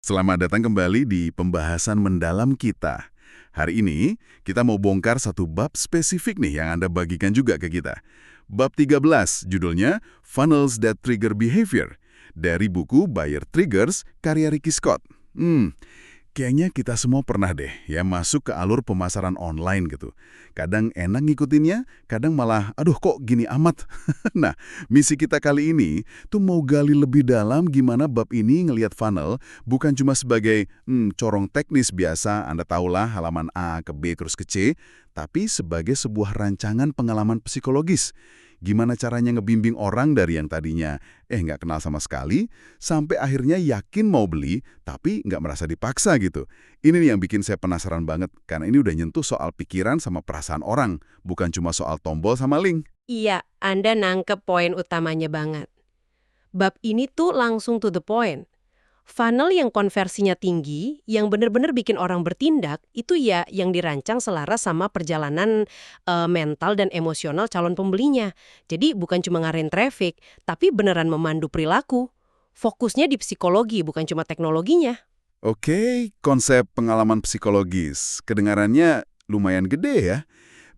Selamat datang kembali di pembahasan mendalam kita. Hari ini, kita mau bongkar satu bab spesifik nih yang Anda bagikan juga ke kita. Bab 13, judulnya Funnels That Trigger Behavior, dari buku Buyer Triggers, karya Ricky Scott. Kayaknya kita semua pernah deh ya masuk ke alur pemasaran online gitu. Kadang enak ngikutinnya, kadang malah, aduh kok gini amat. Nah, misi kita kali ini tuh mau gali lebih dalam gimana bab ini ngelihat funnel bukan cuma sebagai corong teknis biasa, Anda tahulah halaman A ke B terus ke C, tapi sebagai sebuah rancangan pengalaman psikologis. Gimana caranya ngebimbing orang dari yang tadinya nggak kenal sama sekali, sampai akhirnya yakin mau beli, tapi nggak merasa dipaksa gitu. Ini nih yang bikin saya penasaran banget, karena ini udah nyentuh soal pikiran sama perasaan orang, bukan cuma soal tombol sama link. Iya, Anda nangkep poin utamanya banget. Bab ini tuh langsung to the point. Funnel yang konversinya tinggi, yang benar-benar bikin orang bertindak, itu ya yang dirancang selaras sama perjalanan mental dan emosional calon pembelinya. Jadi bukan cuma ngarahin traffic, tapi beneran memandu perilaku. Fokusnya di psikologi, bukan cuma teknologinya. Oke, konsep pengalaman psikologis. Kedengarannya lumayan gede ya.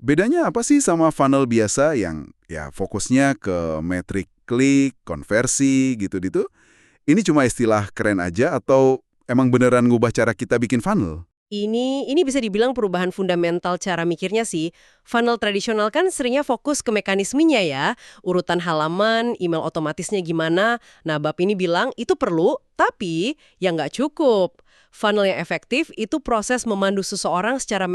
Bedanya apa sih sama funnel biasa yang ya fokusnya ke metrik klik, konversi gitu-gitu? Ini cuma istilah keren aja atau emang beneran ngubah cara kita bikin funnel? Ini bisa dibilang perubahan fundamental cara mikirnya sih. Funnel tradisional kan seringnya fokus ke mekanismenya ya. Urutan halaman, email otomatisnya gimana. Nah, bab ini bilang itu perlu, tapi ya nggak cukup. Funnel yang efektif itu proses memandu seseorang secara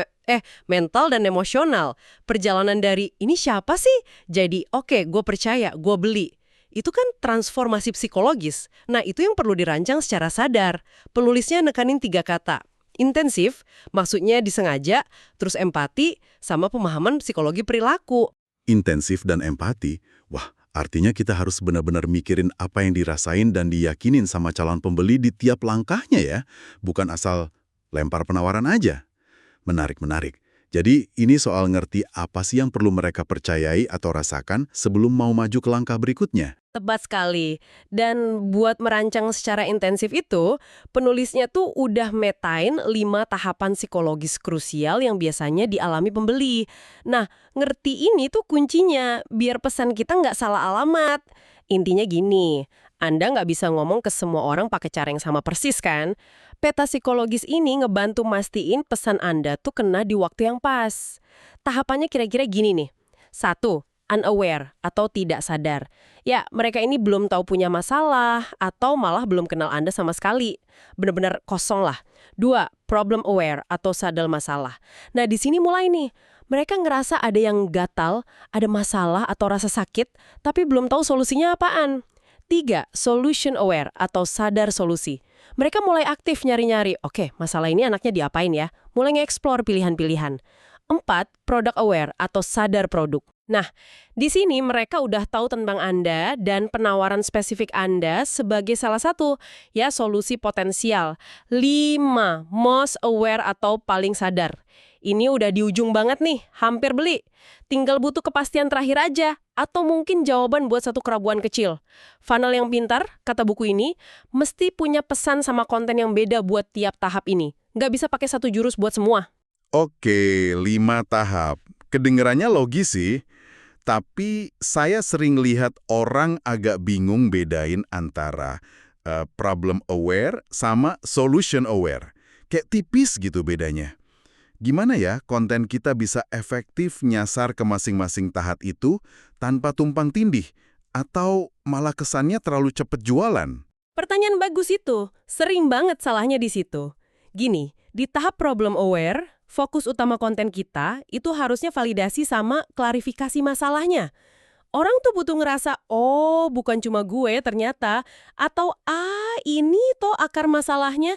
mental dan emosional. Perjalanan dari ini siapa sih? Jadi oke, gue percaya, gue beli. Itu kan transformasi psikologis. Nah, itu yang perlu dirancang secara sadar. Penulisnya nekanin 3 kata. Intensif, maksudnya disengaja, terus empati, sama pemahaman psikologi perilaku. Intensif dan empati? Wah, artinya kita harus benar-benar mikirin apa yang dirasain dan diyakinin sama calon pembeli di tiap langkahnya ya. Bukan asal lempar penawaran aja. Menarik, menarik. Jadi ini soal ngerti apa sih yang perlu mereka percayai atau rasakan sebelum mau maju ke langkah berikutnya. Tepat sekali. Dan buat merancang secara intensif itu, penulisnya tuh udah metain 5 tahapan psikologis krusial yang biasanya dialami pembeli. Nah, ngerti ini tuh kuncinya, biar pesan kita nggak salah alamat. Intinya gini, Anda nggak bisa ngomong ke semua orang pakai cara yang sama persis kan? Peta psikologis ini ngebantu mastiin pesan Anda tuh kena di waktu yang pas. Tahapannya kira-kira gini nih. 1. Unaware atau tidak sadar. Ya, mereka ini belum tahu punya masalah atau malah belum kenal Anda sama sekali. Benar-benar kosong lah. 2. Problem aware atau sadar masalah. Nah, di sini mulai nih. Mereka ngerasa ada yang gatal, ada masalah atau rasa sakit, tapi belum tahu solusinya apaan. 3. Solution aware atau sadar solusi. Mereka mulai aktif nyari-nyari, oke, masalah ini anaknya diapain ya? Mulai nge-explore pilihan-pilihan. 4. Product aware atau sadar produk. Nah, di sini mereka udah tahu tentang Anda dan penawaran spesifik Anda sebagai salah satu ya solusi potensial. 5. Most aware atau paling sadar. Ini udah di ujung banget nih, hampir beli. Tinggal butuh kepastian terakhir aja, atau mungkin jawaban buat satu keraguan kecil. Funnel yang pintar, kata buku ini, mesti punya pesan sama konten yang beda buat tiap tahap ini. Nggak bisa pakai satu jurus buat semua. Oke, 5 tahap. Kedengerannya logis sih. Tapi saya sering lihat orang agak bingung bedain antara problem aware sama solution aware. Kayak tipis gitu bedanya. Gimana ya konten kita bisa efektif nyasar ke masing-masing tahap itu tanpa tumpang tindih? Atau malah kesannya terlalu cepat jualan? Pertanyaan bagus itu. Sering banget salahnya di situ. Gini, di tahap problem aware, fokus utama konten kita itu harusnya validasi sama klarifikasi masalahnya. Orang tuh butuh ngerasa, oh bukan cuma gue ternyata, atau ini toh akar masalahnya.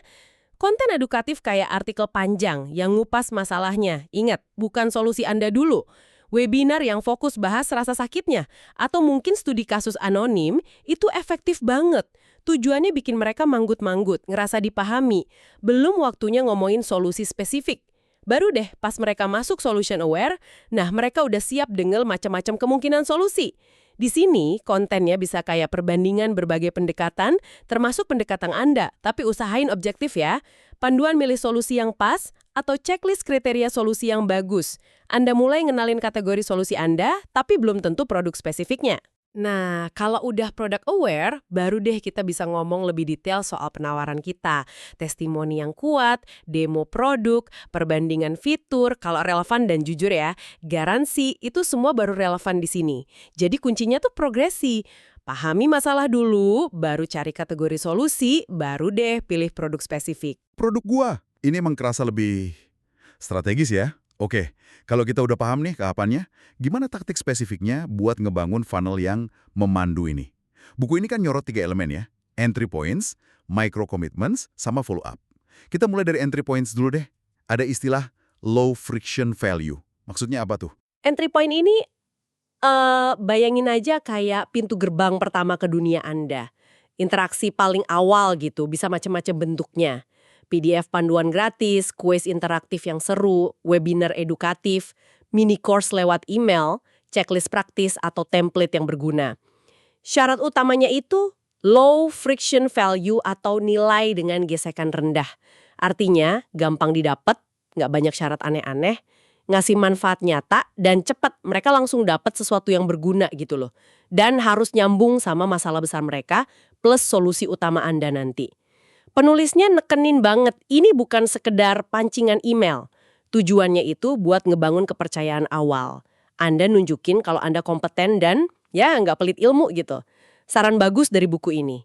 Konten edukatif kayak artikel panjang yang ngupas masalahnya. Ingat, bukan solusi Anda dulu. Webinar yang fokus bahas rasa sakitnya, atau mungkin studi kasus anonim, itu efektif banget. Tujuannya bikin mereka manggut-manggut, ngerasa dipahami. Belum waktunya ngomongin solusi spesifik. Baru deh pas mereka masuk solution aware, nah mereka udah siap denger macam-macam kemungkinan solusi. Di sini, kontennya bisa kayak perbandingan berbagai pendekatan, termasuk pendekatan Anda, tapi usahain objektif ya. Panduan milih solusi yang pas, atau checklist kriteria solusi yang bagus. Anda mulai ngenalin kategori solusi Anda, tapi belum tentu produk spesifiknya. Nah, kalau udah product aware, baru deh kita bisa ngomong lebih detail soal penawaran kita. Testimoni yang kuat, demo produk, perbandingan fitur, kalau relevan dan jujur ya, garansi itu semua baru relevan di sini. Jadi kuncinya tuh progresi. Pahami masalah dulu, baru cari kategori solusi, baru deh pilih produk spesifik. Produk gua, ini emang kerasa lebih strategis ya. Oke, kalau kita udah paham nih keapaannya, gimana taktik spesifiknya buat ngebangun funnel yang memandu ini? Buku ini kan nyorot 3 elemen ya, entry points, micro commitments, sama follow up. Kita mulai dari entry points dulu deh. Ada istilah low friction value. Maksudnya apa tuh? Entry point ini, bayangin aja kayak pintu gerbang pertama ke dunia Anda. Interaksi paling awal gitu, bisa macam-macam bentuknya. PDF panduan gratis, kuis interaktif yang seru, webinar edukatif, mini course lewat email, checklist praktis atau template yang berguna. Syarat utamanya itu low friction value atau nilai dengan gesekan rendah. Artinya gampang didapat, nggak banyak syarat aneh-aneh, ngasih manfaat nyata, dan cepat mereka langsung dapat sesuatu yang berguna gitu loh. Dan harus nyambung sama masalah besar mereka plus solusi utama Anda nanti. Penulisnya nekenin banget, ini bukan sekedar pancingan email. Tujuannya itu buat ngebangun kepercayaan awal. Anda nunjukin kalau Anda kompeten dan ya nggak pelit ilmu gitu. Saran bagus dari buku ini.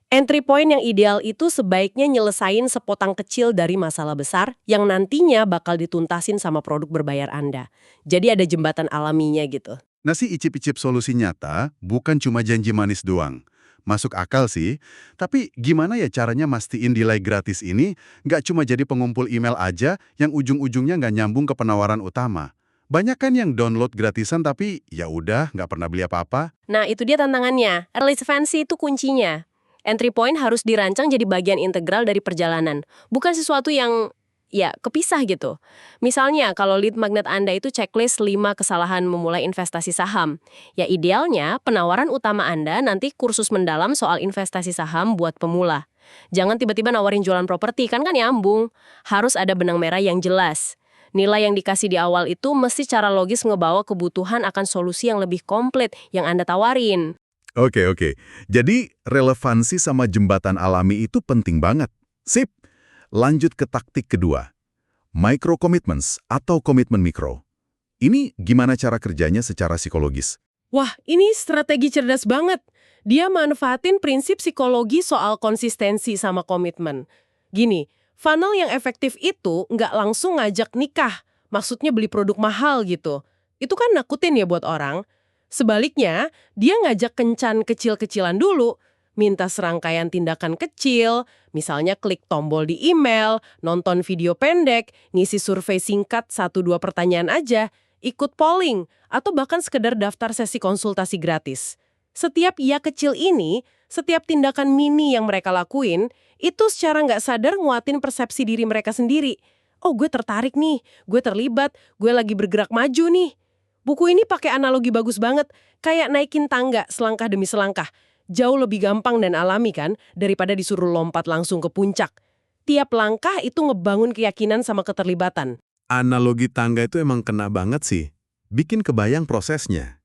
Entry point yang ideal itu sebaiknya nyelesain sepotong kecil dari masalah besar yang nantinya bakal dituntasin sama produk berbayar Anda. Jadi ada jembatan alaminya gitu. Nasi icip-icip solusi nyata bukan cuma janji manis doang. Masuk akal sih, tapi gimana ya caranya mastiin delay gratis ini nggak cuma jadi pengumpul email aja yang ujung-ujungnya nggak nyambung ke penawaran utama. Banyak kan yang download gratisan tapi ya udah nggak pernah beli apa-apa. Nah itu dia tantangannya, relevansi itu kuncinya. Entry point harus dirancang jadi bagian integral dari perjalanan, bukan sesuatu yang ya kepisah gitu. Misalnya kalau lead magnet Anda itu checklist 5 kesalahan memulai investasi saham. Ya idealnya penawaran utama Anda nanti kursus mendalam soal investasi saham buat pemula. Jangan tiba-tiba nawarin jualan properti, kan nyambung. Harus ada benang merah yang jelas. Nilai yang dikasih di awal itu mesti secara logis ngebawa kebutuhan akan solusi yang lebih komplit yang Anda tawarin. Oke. Jadi relevansi sama jembatan alami itu penting banget. Sip. Lanjut ke taktik kedua, micro commitments atau komitmen mikro. Ini gimana cara kerjanya secara psikologis? Wah, ini strategi cerdas banget. Dia manfaatin prinsip psikologi soal konsistensi sama komitmen. Gini, funnel yang efektif itu nggak langsung ngajak nikah, maksudnya beli produk mahal gitu. Itu kan nakutin ya buat orang. Sebaliknya, dia ngajak kencan kecil-kecilan dulu, minta serangkaian tindakan kecil, misalnya klik tombol di email, nonton video pendek, ngisi survei singkat 1-2 pertanyaan aja, ikut polling, atau bahkan sekedar daftar sesi konsultasi gratis. Setiap iya kecil ini, setiap tindakan mini yang mereka lakuin, itu secara nggak sadar nguatin persepsi diri mereka sendiri. Oh, gue tertarik nih, gue terlibat, gue lagi bergerak maju nih. Buku ini pakai analogi bagus banget, kayak naikin tangga selangkah demi selangkah. Jauh lebih gampang dan alami kan, daripada disuruh lompat langsung ke puncak. Tiap langkah itu ngebangun keyakinan sama keterlibatan. Analogi tangga itu emang kena banget sih. Bikin kebayang prosesnya.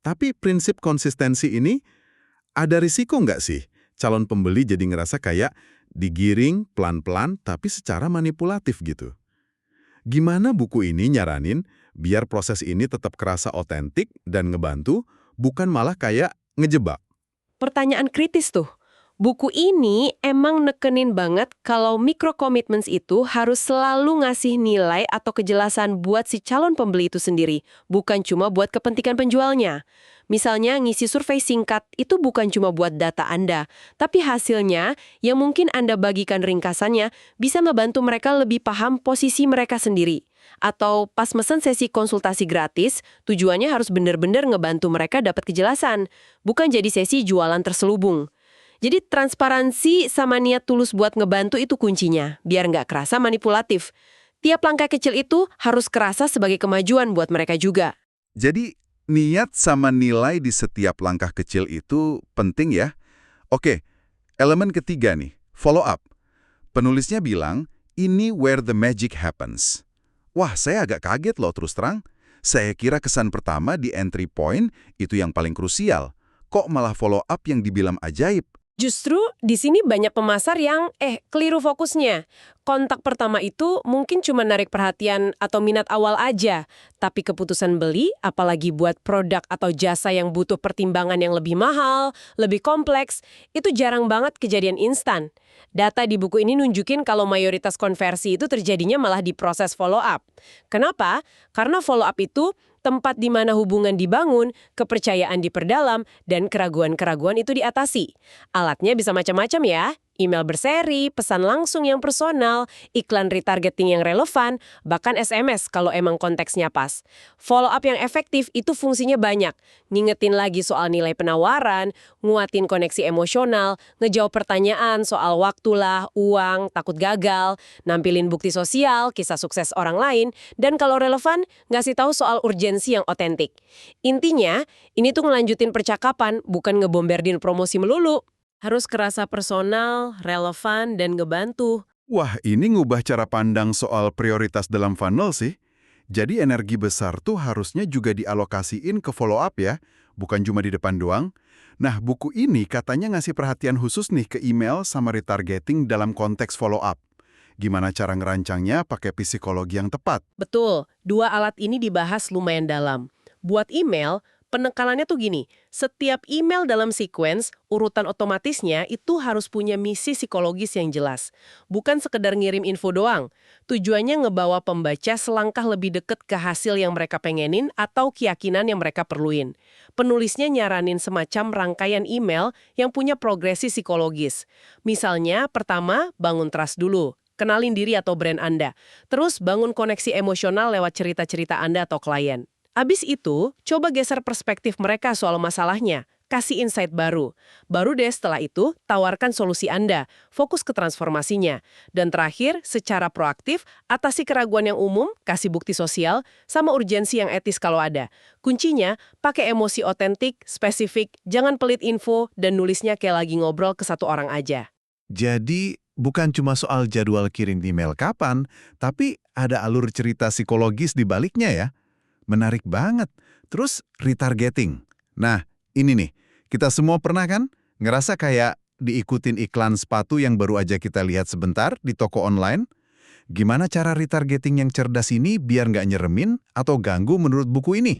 Tapi prinsip konsistensi ini, ada risiko nggak sih? Calon pembeli jadi ngerasa kayak digiring pelan-pelan tapi secara manipulatif gitu. Gimana buku ini nyaranin biar proses ini tetap kerasa otentik dan ngebantu, bukan malah kayak ngejebak? Pertanyaan kritis tuh. Buku ini emang nekenin banget kalau micro commitments itu harus selalu ngasih nilai atau kejelasan buat si calon pembeli itu sendiri, bukan cuma buat kepentingan penjualnya. Misalnya ngisi survei singkat itu bukan cuma buat data Anda, tapi hasilnya yang mungkin Anda bagikan ringkasannya bisa membantu mereka lebih paham posisi mereka sendiri. Atau pas mesen sesi konsultasi gratis, tujuannya harus benar-benar ngebantu mereka dapat kejelasan, bukan jadi sesi jualan terselubung. Jadi transparansi sama niat tulus buat ngebantu itu kuncinya, biar nggak kerasa manipulatif. Tiap langkah kecil itu harus kerasa sebagai kemajuan buat mereka juga. Jadi Niat sama nilai di setiap langkah kecil itu penting ya. Oke, elemen ketiga nih, follow up. Penulisnya bilang, ini where the magic happens. Wah, saya agak kaget loh terus terang. Saya kira kesan pertama di entry point itu yang paling krusial. Kok malah follow up yang dibilang ajaib? Justru di sini banyak pemasar yang keliru fokusnya. Kontak pertama itu mungkin cuma narik perhatian atau minat awal aja, tapi keputusan beli, apalagi buat produk atau jasa yang butuh pertimbangan yang lebih mahal, lebih kompleks, itu jarang banget kejadian instan. Data di buku ini nunjukin kalau mayoritas konversi itu terjadinya malah di proses follow up. Kenapa? Karena follow up itu tempat di mana hubungan dibangun, kepercayaan diperdalam, dan keraguan-keraguan itu diatasi. Alatnya bisa macam-macam ya. Email berseri, pesan langsung yang personal, iklan retargeting yang relevan, bahkan SMS kalau emang konteksnya pas. Follow up yang efektif itu fungsinya banyak. Ngingetin lagi soal nilai penawaran, nguatin koneksi emosional, ngejawab pertanyaan soal waktulah, uang, takut gagal, nampilin bukti sosial, kisah sukses orang lain, dan kalau relevan, ngasih tahu soal urgensi yang otentik. Intinya, ini tuh ngelanjutin percakapan, bukan ngebombardir promosi melulu. Harus kerasa personal, relevan, dan ngebantu. Wah, ini ngubah cara pandang soal prioritas dalam funnel sih. Jadi energi besar tuh harusnya juga dialokasiin ke follow up ya, bukan cuma di depan doang. Nah, buku ini katanya ngasih perhatian khusus nih ke email sama retargeting dalam konteks follow up. Gimana cara ngerancangnya pakai psikologi yang tepat? Betul, dua alat ini dibahas lumayan dalam. Buat email, penekanannya tuh gini, setiap email dalam sequence, urutan otomatisnya itu harus punya misi psikologis yang jelas. Bukan sekedar ngirim info doang. Tujuannya ngebawa pembaca selangkah lebih deket ke hasil yang mereka pengenin atau keyakinan yang mereka perluin. Penulisnya nyaranin semacam rangkaian email yang punya progresi psikologis. Misalnya, pertama, bangun trust dulu. Kenalin diri atau brand Anda. Terus bangun koneksi emosional lewat cerita-cerita Anda atau klien. Abis itu, coba geser perspektif mereka soal masalahnya. Kasih insight baru. Baru deh setelah itu, tawarkan solusi Anda. Fokus ke transformasinya. Dan terakhir, secara proaktif, atasi keraguan yang umum, kasih bukti sosial, sama urgensi yang etis kalau ada. Kuncinya, pakai emosi otentik, spesifik, jangan pelit info, dan nulisnya kayak lagi ngobrol ke satu orang aja. Jadi, bukan cuma soal jadwal kirim email kapan, tapi ada alur cerita psikologis di baliknya ya. Menarik banget. Terus retargeting. Nah, ini nih, kita semua pernah kan ngerasa kayak diikutin iklan sepatu yang baru aja kita lihat sebentar di toko online? Gimana cara retargeting yang cerdas ini biar nggak nyeremin atau ganggu menurut buku ini?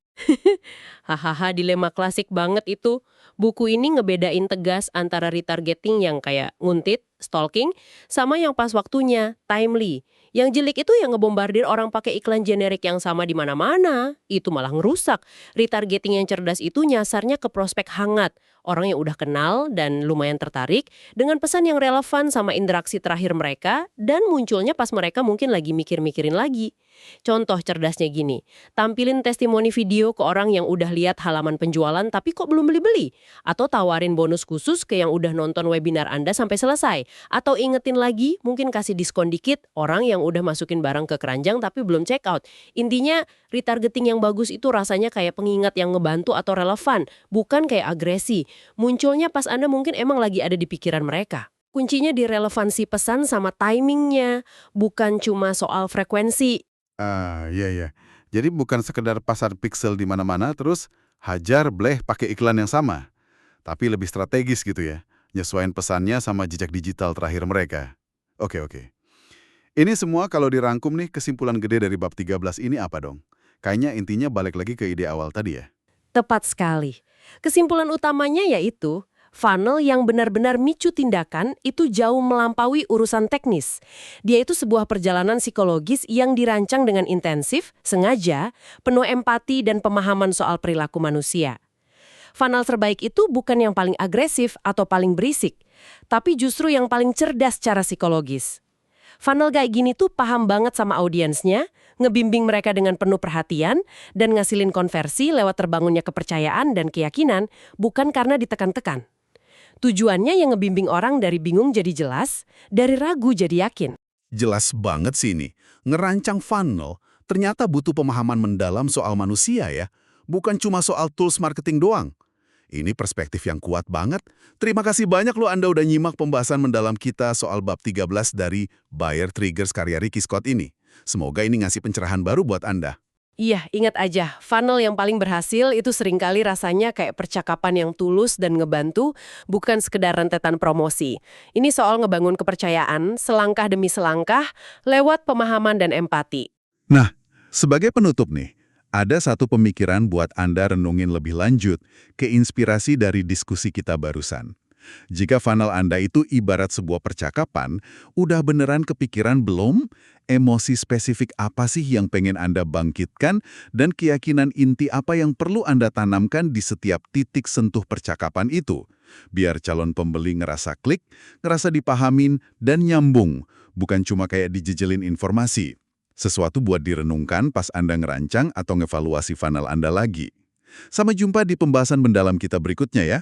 Hahaha, dilema klasik banget itu. Buku ini ngebedain tegas antara retargeting yang kayak nguntit, stalking, sama yang pas waktunya, timely. Yang jelek itu yang ngebombardir orang pakai iklan generik yang sama di mana-mana. Itu malah ngerusak. Retargeting yang cerdas itu nyasarnya ke prospek hangat. Orang yang udah kenal dan lumayan tertarik dengan pesan yang relevan sama interaksi terakhir mereka dan munculnya pas mereka mungkin lagi mikir-mikirin lagi. Contoh cerdasnya gini, tampilin testimoni video ke orang yang udah lihat halaman penjualan tapi kok belum beli-beli. Atau tawarin bonus khusus ke yang udah nonton webinar Anda sampai selesai. Atau ingetin lagi, mungkin kasih diskon dikit orang yang udah masukin barang ke keranjang tapi belum check out. Intinya, retargeting yang bagus itu rasanya kayak pengingat yang ngebantu atau relevan, bukan kayak agresi. Munculnya pas Anda mungkin emang lagi ada di pikiran mereka. Kuncinya di relevansi pesan sama timingnya, bukan cuma soal frekuensi. Iya. Jadi bukan sekedar pasar pixel di mana-mana terus hajar bleh pakai iklan yang sama. Tapi lebih strategis gitu ya. Nyesuaiin pesannya sama jejak digital terakhir mereka. Oke. Ini semua kalau dirangkum nih kesimpulan gede dari bab 13 ini apa dong? Kayaknya intinya balik lagi ke ide awal tadi ya. Tepat sekali. Kesimpulan utamanya yaitu, funnel yang benar-benar micu tindakan itu jauh melampaui urusan teknis. Dia itu sebuah perjalanan psikologis yang dirancang dengan intensif, sengaja, penuh empati dan pemahaman soal perilaku manusia. Funnel terbaik itu bukan yang paling agresif atau paling berisik, tapi justru yang paling cerdas secara psikologis. Funnel kayak gini tuh paham banget sama audiensnya, ngebimbing mereka dengan penuh perhatian, dan ngasilin konversi lewat terbangunnya kepercayaan dan keyakinan, bukan karena ditekan-tekan. Tujuannya yang ngebimbing orang dari bingung jadi jelas, dari ragu jadi yakin. Jelas banget sih ini. Ngerancang funnel ternyata butuh pemahaman mendalam soal manusia ya. bukan cuma soal tools marketing doang. Ini perspektif yang kuat banget. Terima kasih banyak loh Anda udah nyimak pembahasan mendalam kita soal bab 13 dari Buyer Triggers karya Ricky Scott ini. Semoga ini ngasih pencerahan baru buat Anda. Iya, ingat aja, funnel yang paling berhasil itu seringkali rasanya kayak percakapan yang tulus dan ngebantu, bukan sekedar rentetan promosi. Ini soal ngebangun kepercayaan, selangkah demi selangkah, lewat pemahaman dan empati. Nah, sebagai penutup nih, ada satu pemikiran buat Anda renungin lebih lanjut, keinspirasi dari diskusi kita barusan. Jika funnel Anda itu ibarat sebuah percakapan, udah beneran kepikiran belum? Emosi spesifik apa sih yang pengen Anda bangkitkan dan keyakinan inti apa yang perlu Anda tanamkan di setiap titik sentuh percakapan itu? Biar calon pembeli ngerasa klik, ngerasa dipahamin, dan nyambung, bukan cuma kayak dijejelin informasi. Sesuatu buat direnungkan pas Anda ngerancang atau ngevaluasi funnel Anda lagi. Sampai jumpa di pembahasan mendalam kita berikutnya ya.